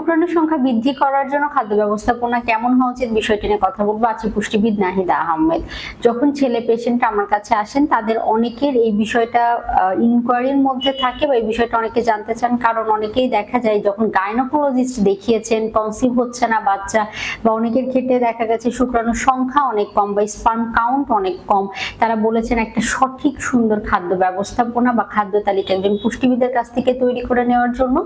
শুক্রাণুর সংখ্যা বৃদ্ধি করার জন্য খাদ্য ব্যবস্থাপনা কেমন হওয়া উচিত বিষয়টি নিয়ে কথা বলবো আছি পুষ্টিবিদ নাহিদা আহমেদ। যখন ছেলে পেশেন্ট আমার কাছে আসেন তাদের অনেকের এই বিষয়টা ইনকোয়ারির মধ্যে থাকে বা এই বিষয়টা অনেকে জানতে চান, কারণ অনেকেই দেখা যায় যখন গাইনোকোলজিস্ট দেখিয়েছেন কনসিভ হচ্ছে না বাচ্চা, বা অনেকের ক্ষেত্রে দেখা গেছে শুক্রাণুর সংখ্যা অনেক কম বা স্পার্ম কাউন্ট অনেক কম, তারা বলেছেন একটা সঠিক সুন্দর খাদ্য ব্যবস্থাপনা বা খাদ্য তালিকা একজন পুষ্টিবিদের কাছ থেকে তৈরি করে নেওয়ার জন্য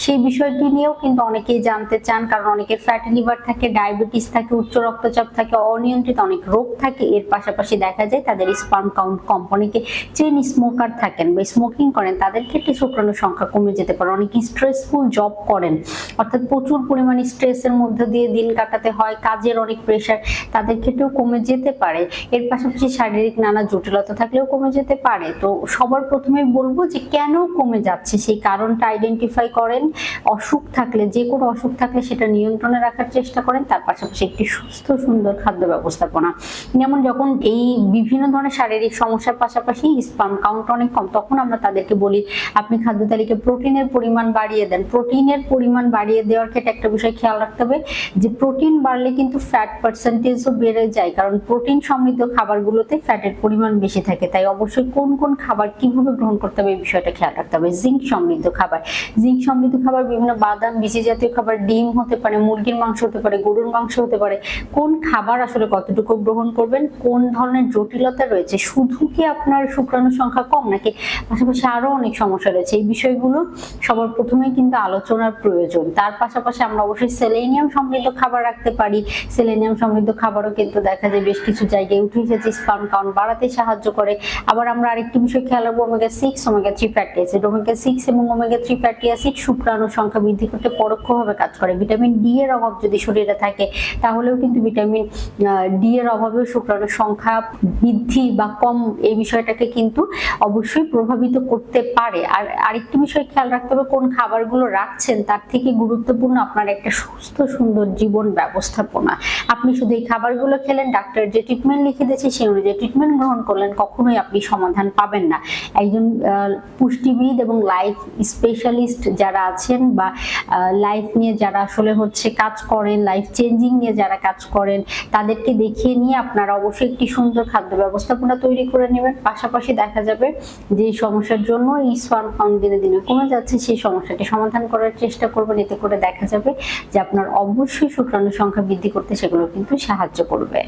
সেই বিষয়টি নিয়েও কিন্তু অনেকেই জানতে চান। কারণ অনেকের ফ্যাটি লিভার থাকে, ডায়াবেটিস থাকে, উচ্চ রক্তচাপ থাকে, অনিয়ন্ত্রিত অনেক রোগ থাকে। এর পাশাপাশি দেখা যায় তাদের স্পার্ম কাউন্ট কম। অনেকে চেইন স্মোকার থাকেন বা স্মোকিং করেন, তাদের ক্ষেত্রে শুক্রাণুর সংখ্যা কমে যেতে পারে। অনেকে স্ট্রেসফুল জব করেন, অর্থাৎ প্রচুর পরিমাণে স্ট্রেসের মধ্যে দিয়ে দিন কাটাতে হয়, কাজের অনেক প্রেশার, তাদের ক্ষেত্রেও কমে যেতে পারে। এর পাশাপাশি শারীরিক নানা জটিলতা থাকলেও কমে যেতে পারে। তো সবার প্রথমে বলবো যে কেন কমে যাচ্ছে সেই কারণটা আইডেন্টিফাই করেন। অসুখ থাকলে, যে কোনো অসুখ থাকলে সেটা নিয়ন্ত্রণে রাখার চেষ্টা করেন। তার পাশাপাশি একটি সুস্থ সুন্দর খাদ্য ব্যবস্থাপনা, যেমন যখন এই বিভিন্ন ধরনের শারীরিক সমস্যার পাশাপাশি স্পার্ম কাউন্ট অনেক কম, তখন আমরা তাদেরকে বলি আপনি খাদ্য তালিকায় প্রোটিনের পরিমাণ বাড়িয়ে দেন। প্রোটিনের পরিমাণ বাড়িয়ে দেওয়ার ক্ষেত্রে একটা বিষয় খেয়াল রাখতে হবে যে প্রোটিন বাড়লে কিন্তু ফ্যাট পার্সেন্টেজও বেড়ে যায়, কারণ প্রোটিন সমৃদ্ধ খাবারগুলোতে ফ্যাটের পরিমাণ বেশি থাকে। তাই অবশ্যই কোন কোন খাবার কিভাবে গ্রহণ করতে হবে এই বিষয়টা খেয়াল রাখতে হবে। জিঙ্ক সমৃদ্ধ খাবার, জিঙ্ক সমৃদ্ধ খাবার বিভিন্ন বাদাম, বীজি জাতীয় খাবার, ডিম হতে পারে, মুরগির মাংস হতে পারে, গরুর মাংস হতে পারে। কোন খাবার আসলে কতটুকু গ্রহণ করবেন, কোন ধরনের জটিলতা রয়েছে, শুধু কি আপনার শুক্রাণুর সংখ্যা কম নাকি পাশাপাশি আরো অনেক সমস্যা রয়েছে, এই বিষয়গুলো সবার প্রথমে কিন্তু আলোচনার প্রয়োজন। তার পাশাপাশি আমরা অবশ্যই সেলেনিয়াম সমৃদ্ধ খাবার রাখতে পারি। সেলেনিয়াম সমৃদ্ধ খাবারও কিন্তু দেখা যায় বেশ কিছু জায়গায় উঠে এসেছে, স্পার্ম কাউন্ট বাড়াতে সাহায্য করে। আবার আমরা আরেকটি বিষয় খেয়াল রাখবো omega 6, omega 3 fatty acid. Omega 6 এবং ওমেগা 3 ফ্যাটি অ্যাসিড শুক্রাণুর সংখ্যা বৃদ্ধি করতে পরোক্ষভাবে কাজ করে। ভিটামিন ডি এর অভাব যদি শরীরে থাকে তাহলেও কিন্তু ভিটামিন ডি এর অভাবেও শুক্রাণুর সংখ্যা বৃদ্ধি বা কম এই বিষয়টাকে কিন্তু অবশ্যই প্রভাবিত করতে পারে। আর আরেকটি বিষয় খেয়াল রাখতে হবে কোন খাবারগুলো রাখছেন তার থেকে গুরুত্বপূর্ণ আপনার একটা সুস্থ সুন্দর জীবন ব্যবস্থাপনা। আপনি শুধু এই খাবারগুলো খেলেন, ডাক্তার যে ট্রিটমেন্ট লিখে দিয়েছে সেই অনুযায়ী ট্রিটমেন্ট গ্রহণ করলেন, কখনোই আপনি সমাধান পাবেন না। একজন পুষ্টিবিদ এবং লাইফ স্পেশালিস্ট যারা আছেন বা লাইফ নিয়ে যারা আসলে কাজ করেন, লাইফ চেঞ্জিং নিয়ে যারা কাজ করেন, তাদেরকে দেখিয়ে নিয়ে আপনারা অবশ্যই একটি সুন্দর খাদ্য ব্যবস্থাপনা তৈরি করে নেবেন। পাশাপাশি দেখা যাবে যে সমস্যার জন্য এই স্পার্ম কাউন্ট দিনে দিনে কমে যাচ্ছে, সেই সমস্যাটি সমাধান করার চেষ্টা করবেন। এতে করে দেখা যাবে যে আপনার অবশ্যই শুক্রাণুর সংখ্যা বৃদ্ধি করতে সেগুলো কিন্তু সাহায্য করবে।